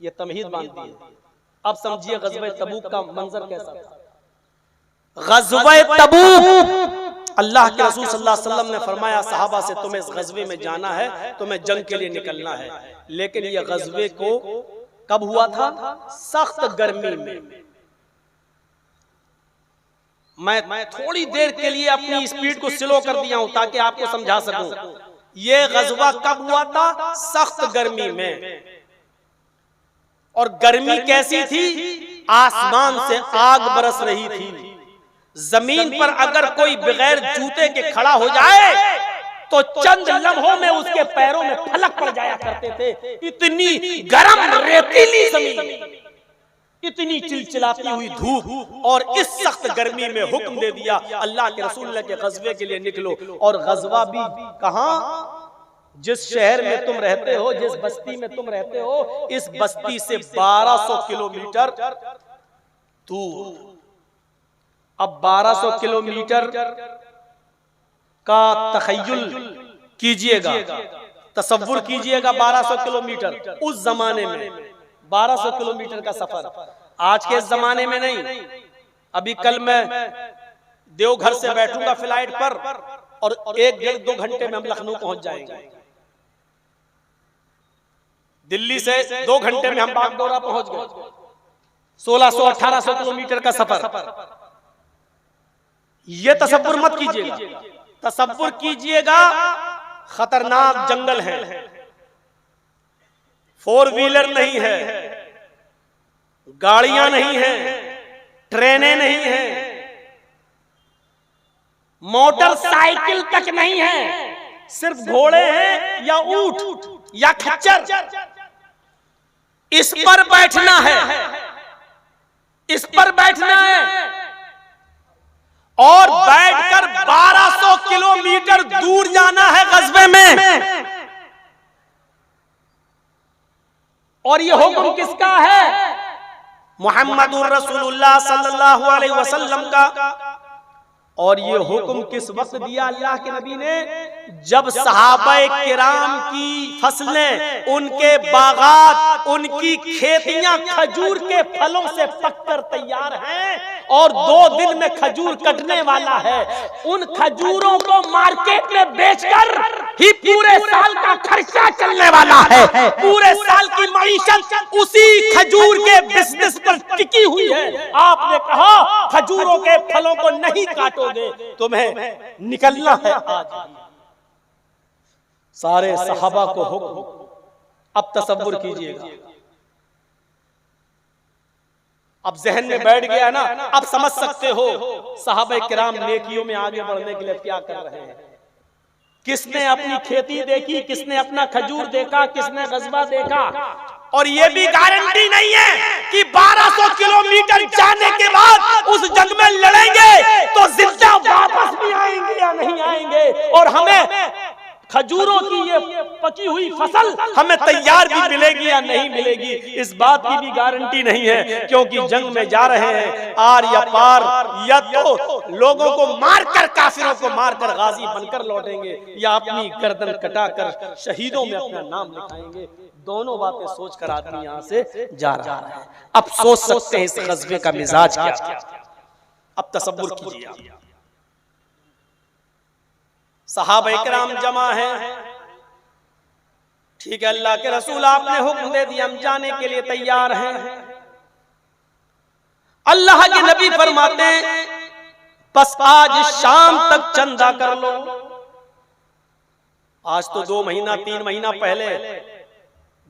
ये तमहीद बांधती है। अब समझिए ग़ज़वा तबूक का मंजर कैसा था। ग़ज़वा तबूक, अल्लाह के रसूल सल्लल्लाहु अलैहि वसल्लम ने फरमाया सहाबा से तुम्हें इस ग़ज़वे में जाना है, तुम्हें जंग के लिए निकलना है। लेकिन ये ग़ज़वे को कब हुआ था? सख्त गर्मी में। मैं थोड़ी देर के लिए अपनी स्पीड को स्लो कर दिया हूं ताकि आपको समझा सकूं। ये ग़ज़वा कब हुआ था? सख्त गर्मी में। और गर्मी कैसी थी? आसमान से आग बरस रही थी। जमीन पर अगर कोई बगैर जूते के खड़ा हो जाए तो चंद लम्हों में उसके पैरों में फलक पड़ जाया करते थे। इतनी गर्म रेतीली जमीन, इतनी चिलचिलाती हुई धूप, और इस सख्त गर्मी में हुक्म दे दिया अल्लाह के रसूल ने कि ग़ज़वे के लिए निकलो। और ग़ज़वा भी कहां? जिस शहर में तुम रहते हो, जिस बस्ती में तुम रहते हो, इस बस्ती से 1200 किलोमीटर दूर। अब 1200 किलोमीटर का तख़य्युल कीजिएगा, तसव्वुर कीजिएगा। 1200 किलोमीटर उस जमाने में, 1200 किलोमीटर का सफर। आज के जमाने में नहीं। अभी कल मैं देवघर से बैठूंगा फ्लाइट पर और 1-1.5-2 घंटे में हम लखनऊ पहुंच जाएंगे। दिल्ली से 2 घंटे में हम बागडोरा पहुंच गए। 1600-1800 किलोमीटर का सफर। ये तसव्वुर मत कीजिएगा। तसव्वुर कीजिएगा खतरनाक जंगल है, 4 व्हीलर नहीं है, गाड़ियां नहीं है, ट्रेनें नहीं है, मोटरसाइकिल तक नहीं है, सिर्फ घोड़े हैं या ऊंट या खच्चर। इस पर बैठना है, इस पर बैठना है और बैठकर 1200 किलोमीटर दूर जाना है ग़ज़वे में। और ये हुक्म किसका है? मुहम्मदुर रसूलुल्लाह सल्लल्लाहु अलैहि वसल्लम का। और ये हुक्म किस वक्त दिया अल्लाह के नबी ने? जब सहाबाए किराम की फसलें, उनके बागात, उनकी खेतियां खजूर के फलों से पककर तैयार हैं और 2 दिन में खजूर कटने वाला है। उन खजूरों को मार्केट में बेचकर ही पूरे साल का खर्चा चलने वाला है। पूरे साल की मईशत उसी खजूर के बिजनेस पर टिकी हुई है। आपने कहा खजूरों के फलों को नहीं काटोगे, तुम्हें निकलना है आज। सारे सहाबा को हुक्म। अब तसव्वुर कीजिएगा, अब जहन में बैठ गया ना, अब समझ सकते हो सहाबा किराम नेकियों में आगे बढ़ने के लिए क्या कर रहे हैं। किसने अपनी खेती देखी, किसने अपना खजूर देखा, किसने ग़ज़वा देखा। और ये भी गारंटी नहीं है कि 1200 किलोमीटर जाने के बाद उस जंग में लड़ेंगे तो जिंदा वापस भी आएंगे या नहीं आएंगे। और हमें खजूरों की ये पकी हुई फसल हमें तैयार भी मिलेगी या नहीं मिलेगी, इस बात की भी गारंटी नहीं है। क्योंकि जंग में जा रहे हैं आर या पार, या तो लोगों को मारकर, काफिरों को मारकर गाजी बनकर लौटेंगे, या अपनी गर्दन कटाकर शहीदों में अपना नाम लिखाएंगे। दोनों बातें सोचकर आदमी यहाँ से जा रहा है। अब सोच सकते हैं इस ग़ज़वे का मिजाज क्या। अब तसव्वुर कीजिए, सहाबा इकराम जमा है, ठीक है, अल्लाह के रसूल आपने हुक्म दे दिया, हम जाने के लिए तैयार हैं। अल्लाह के नबी फरमाते हैं बस आज शाम तक चंदा कर लो। आज तो 2 महीना 3 महीना पहले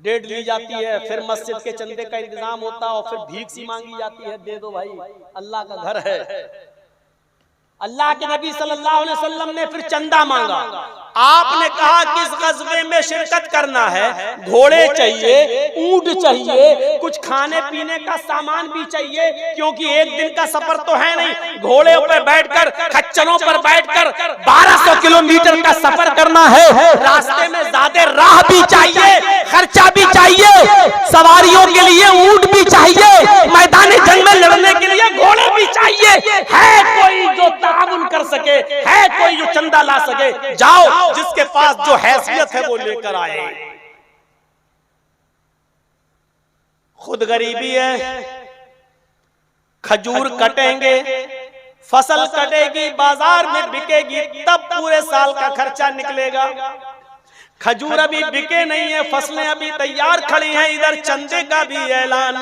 डेट ली जाती है, फिर मस्जिद के चंदे का इंतजाम होता है और फिर भीख सी मांगी जाती है, दे दो भाई, अल्लाह का घर है। अल्लाह के नबी सल्लल्लाहु अलैहि वसल्लम ने फिर चंदा मांगा। आपने कहा कि इस ग़ज़वे में शिरकत करना है, घोड़े चाहिए, ऊंट चाहिए, कुछ खाने पीने का सामान भी चाहिए, क्योंकि एक दिन का सफर तो है नहीं। घोड़े पर बैठकर, खच्चरों पर बैठकर 1200 किलोमीटर का सफर करना है। रास्ते में ज्यादा राह भी चाहिए, खर्चा भी चाहिए, सवारियों के लिए ऊंट भी चाहिए, मैदानी जंग में लड़ने के लिए घोड़े भी चाहिए। है कोई जो ताउन कर सके, है कोई जो चंदा ला सके, जाओ जिसके पास जो हैसियत है वो लेकर आए। खुद गरीबी है, खजूर कटेंगे, फसल कटेगी, बाजार में बिकेगी, तब पूरे साल का खर्चा निकलेगा। खजूर अभी बिके नहीं है, फसलें अभी तैयार खड़ी हैं, इधर चंदे का भी ऐलान।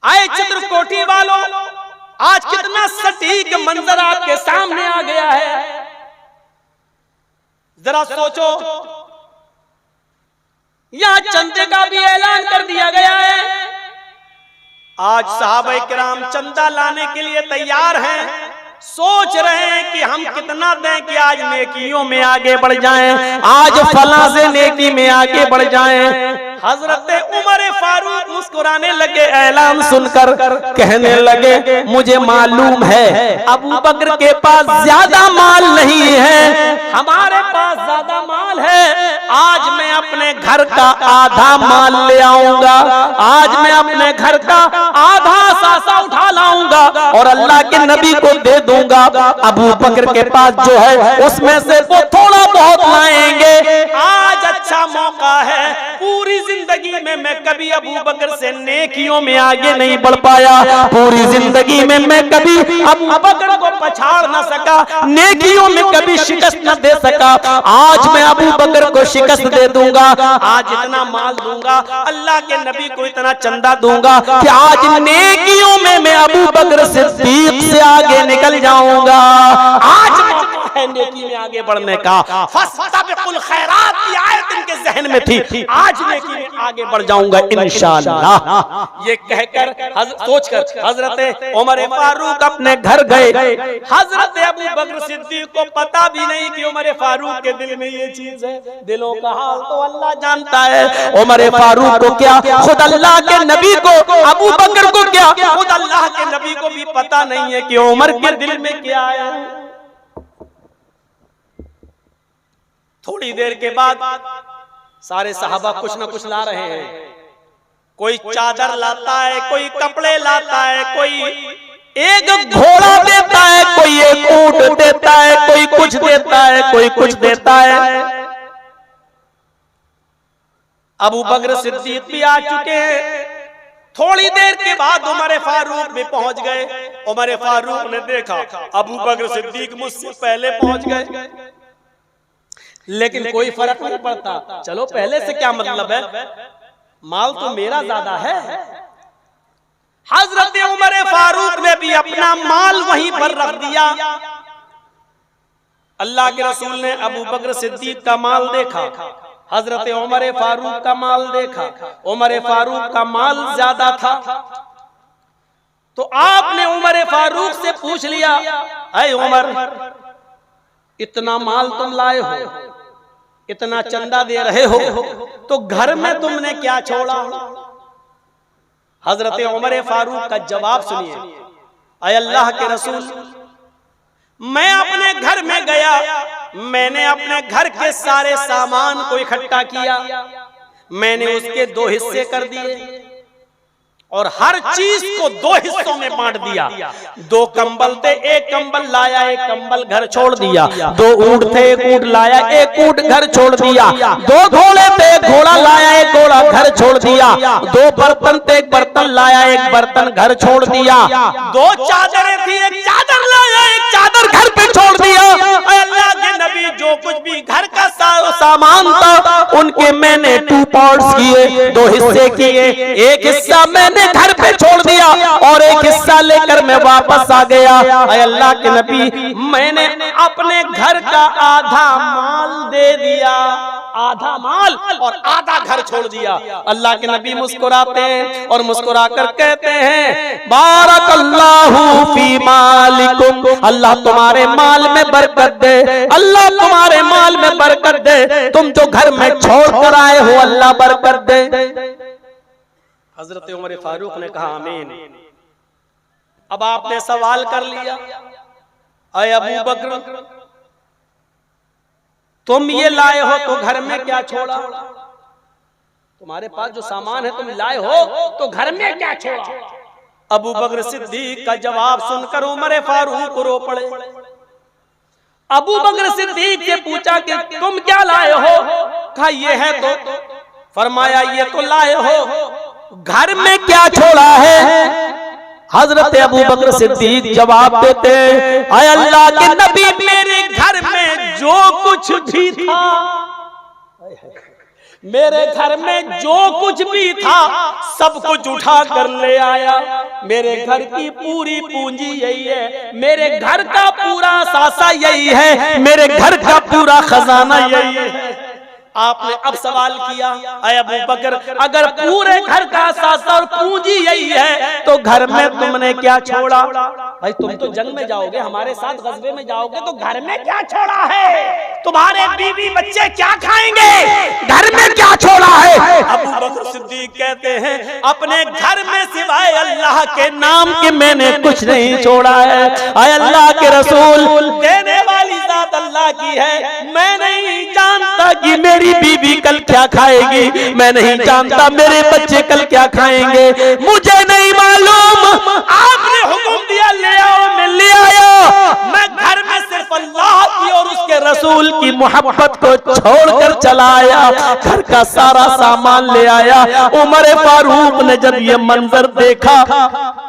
आए चित्रकोटी वालों, आज कितना सटीक मंजर आपके सामने आ गया है, जरा सोचो। यहां चंदे का भी ऐलान कर दिया गया है। आज सहाबा किराम चंदा लाने के लिए तैयार हैं, सोच रहे हैं कि हम कितना दें कि आज नेकियों में आगे बढ़ जाएं, आज फला से नेकी में आगे बढ़ जाएं। हजरत उमर फारूक मुस्कुराने लगे, ऐलान सुनकर कहने लगे, मुझे मालूम है अबू बकर के पास ज्यादा माल नहीं है, हमारे पास ज्यादा माल है। आज मैं अपने घर का आधा माल ले आऊंगा, आज मैं अपने घर का आधा सासा उठा लाऊंगा और अल्लाह के नबी को दे दूंगा। अबू बकर के पास जो है उसमें से वो थोड़ा बहुत लाएंगे। आज अच्छा मौका है, पूरी जिंदगी में मैं कभी अबू बकर से नेकियों में आगे नहीं बढ़ पाया, पूरी जिंदगी में मैं कभी अबू बकर को पछाड़ न सका, नेकियों में कभी शिकस्त न दे सका। आज मैं अबू बकर को शिकस्त दे दूंगा, आज इतना माल दूंगा, अल्लाह के नबी को इतना चंदा दूंगा कि आज नेकियों में मैं अबू बकर सिद्दीक से आगे निकल जाऊंगा। आज मौका है नेकी में आगे बढ़ने का। फस्तबिकुल खैरात की आयत इनके जहन में थी, आज नेकी में आगे बढ़ जाऊंगा इंशाअल्लाह। ये कहकर सोचकर हजरत उमर फारूक अपने घर गए। हजरत अबू बकर सिद्दीक को पता भी नहीं कि उमर फारूक के दिल में ये चीज है, दिलों का हाल तो अल्लाह जानता है। उमर फारूक को क्या, खुद अल्लाह के नबी को, अबू बकर को क्या, खुद अल्लाह के नबी को भी पता नहीं है कि उमर के दिल में क्या है। थोड़ी देर के बाद सारे सहाबा कुछ न कुछ ला रहे हैं, कोई चादर लाता है, कोई कपड़े लाता है, कोई एक घोड़ा देता है, कोई एक ऊंट देता है, कोई कुछ देता है, कोई कुछ देता है। अबू बकर सिद्दीक भी आ चुके हैं। थोड़ी देर के बाद उमर फारूक भी पहुंच गए। उमर फारूक ने देखा अबू बकर सिद्दीक मुझसे पहले पहुंच गए, लेकिन कोई फर्क नहीं पड़ता, चलो पहले से क्या मतलब है, माल तो मेरा ज्यादा है। हजरत उमर फारूक ने भी अपना माल वहीं पर रख दिया। अल्लाह के रसूल ने अबू बकर सिद्दीक का माल देखा, हजरत उमर फारूक का माल देखा, उमर फारूक का माल ज्यादा था। तो आपने उमर फारूक से पूछ लिया, ऐ उमर, इतना माल तुम लाए हो, इतना चंदा दे रहे हो, तो घर में तुमने क्या छोड़ा? हजरत उमर फारूक का जवाब सुनिए, ऐ अल्लाह के रसूल, मैं अपने घर में गया, मैंने अपने घर के सारे सामान को इकट्ठा किया, मैंने उसके 2 हिस्से कर दिए और हर चीज को 2 हिस्सों में बांट दिया। 2 कंबल थे, एक कंबल लाया, एक कंबल घर छोड़ दिया। 2 ऊंट थे, एक ऊंट लाया, एक ऊंट घर छोड़ दिया। 2 घोड़े थे, एक घोड़ा लाया, एक घोड़ा घर छोड़ दिया। 2 बर्तन थे, एक बर्तन लाया, एक बर्तन घर छोड़ दिया। 2 चादरें थी, एक चादर लाया, एक चादर घर पे छोड़ दिया। अल्लाह के नबी जो कुछ भी घर का सामान था उनके मैंने 2 पार्ट्स किए, 2 हिस्से किए। एक हिस्सा मैंने घर पे छोड़ दिया और एक हिस्सा लेकर मैं वापस आ गया। अल्लाह के नबी, मैंने अपने घर का आधा माल दे दिया, आधा माल और आधा घर छोड़ दिया। अल्लाह के नबी मुस्कुराते हैं और मुस्कुराकर कहते हैं, बारकल्लाहु फी मालिकुम, अल्लाह तुम्हारे माल में बरकत दे, अल्लाह तुम्हारे माल में बरकत दे, तुम जो घर में छोड़ कर आए हो अल्लाह बरकत दे। हजरत उमर फारूक ने कहा आमीन। अब आपने सवाल कर लिया, अय अबू बकर, तुम ये लाए हो तो घर में क्या छोड़ा? तुम्हारे पास जो सामान है तुम लाए हो तो घर में क्या छोड़ा? अबू बकर सिद्दीक का जवाब सुनकर उमर फारूक रो पड़े। अबू बकर सिद्दीक से पूछा कि तुम क्या लाए हो? कहा ये है तो फरमाया ये तो लाए हो, घर में क्या छोड़ा है? हजरत अबू बकर सिद्दीक जवाब देते, आय अल्लाह के नबी, मेरे घर में जो कुछ भी था, मेरे घर में जो कुछ भी था सब कुछ उठा कर ले आया। मेरे घर की पूरी पूंजी यही है, मेरे घर का पूरा सासा यही है, मेरे घर का पूरा खजाना यही है। आपने अब सवाल किया, अय अबू बकर, अगर पूरे घर का सासा और पूंजी यही है तो घर में तुमने क्या छोड़ा? भाई तुम तो जंग में जाओगे, हमारे साथ गज़वे में जाओगे, तो घर में क्या छोड़ा है? तुम्हारे बीवी बच्चे क्या खाएंगे? घर में क्या छोड़ा है? अबू बकर सिद्दीक कहते हैं, अपने घर में सिवाय अल्लाह के नाम के मैंने कुछ नहीं छोड़ा है। अय अल्लाह के रसूल, देने वाली जात अल्लाह की है, मैं नहीं जानता कि मेरी बीवी कल क्या खाएगी, मैं नहीं जानता मेरे बच्चे कल क्या खाएंगे, मुझे नहीं मालूम। आपने हुक्म दिया ले आओ, मैं ले आया। मैं घर में सिर्फ अल्लाह की और उसके रसूल की मोहब्बत को छोड़कर चला आया, घर का सारा सामान ले आया। उमर फारूक ने जब ये मंजर देखा,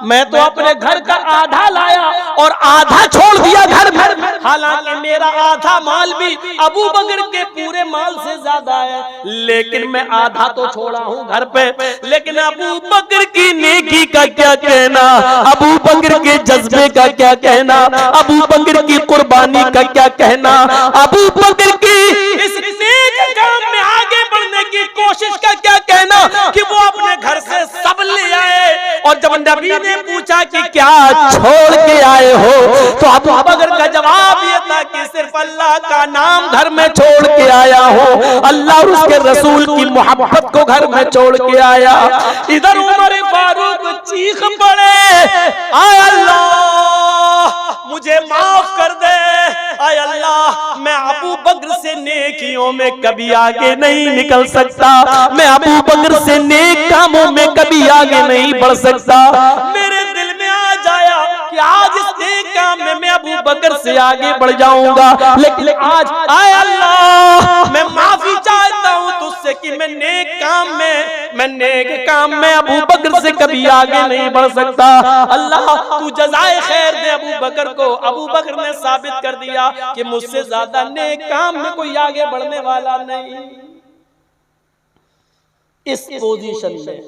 मैं तो अपने घर का आधा लाया और आधा छोड़ दिया घर में, हालांकि मेरा आधा माल भी अबू बकर के पूरे माल से ज्यादा है, लेकिन मैं आधा तो छोड़ा हूँ घर पे। लेकिन अबू बकर की नेकी का क्या कहना, अबू बकर के जज्बे का क्या कहना, अबू बकर की कुर्बानी का क्या कहना, अबू बकर की इस नेक काम में आगे बढ़ने की कोशिश का क्या कहना कि वो अपने घर से सब ले आए। और जब नबी ने पूछा कि क्या छोड़ के आए हो, तो अबू बकर का जवाब ये था कि सिर्फ अल्लाह का नाम घर में छोड़ के आया हूँ, अल्लाह और उसके रसूल की मोहब्बत को घर में छोड़ के आया। इधर उमर फारूक चीख पड़े, आय अल्लाह मुझे माफ कर दे, आय अल्लाह मैं अबू बकर से नेकियों में कभी आगे नहीं निकल सकता, मैं अबू बकर से नेक कामों में कभी आगे नहीं बढ़ सकता। मेरे दिल में आ जाया कि आज इस नेक काम में मैं अबू बकर से आगे बढ़ जाऊंगा, लेकिन आज आय अल्लाह मैं माफी चाहता हूँ तुझसे कि मैं नेक काम में अबू बकर से कभी आगे नहीं बढ़ सकता। अल्लाह तू जज़ाए खैर दे अबू बकर को। अबू बकर ने साबित कर दिया कि मुझसे ज्यादा नेक काम में कोई आगे बढ़ने वाला नहीं। इस पोजीशन में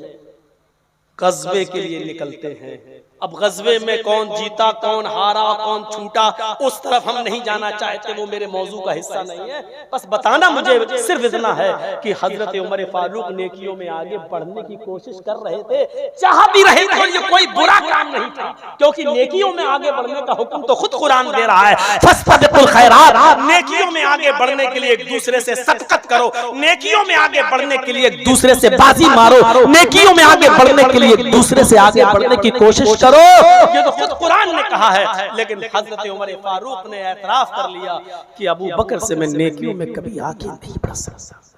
गज़वे के लिए निकलते हैं। अब गज़वे में कौन जीता, कौन हारा, कौन छूटा, उस तरफ हम नहीं जाना चाहते, वो मेरे मौजू का हिस्सा नहीं है। बस बताना मुझे सिर्फ इतना है कि हजरत उमर फारूक नेकियों में आगे बढ़ने की कोशिश कर रहे थे, चाह भी रहे थे, ये कोई बुरा काम नहीं था, क्योंकि नेकियों में आगे बढ़ने का हुक्म तो खुद कुरान दे रहा है, फस्तबिकुल खैरात। नेकियों में आगे बढ़ने के लिए एक दूसरे से सदकत करो, नेकियों में आगे बढ़ने के लिए एक दूसरे से बाजी मारो, नेकियों में आगे बढ़ने के लिए एक दूसरे से आगे बढ़ने की कोशिश करो। ये तो खुद कुरान ने कहा है। लेकिन हजरत उमर फारूक ने एतराफ कर लिया कि अबू बकर से मैं नेकियों में कभी आगे नहीं बढ़ सकता।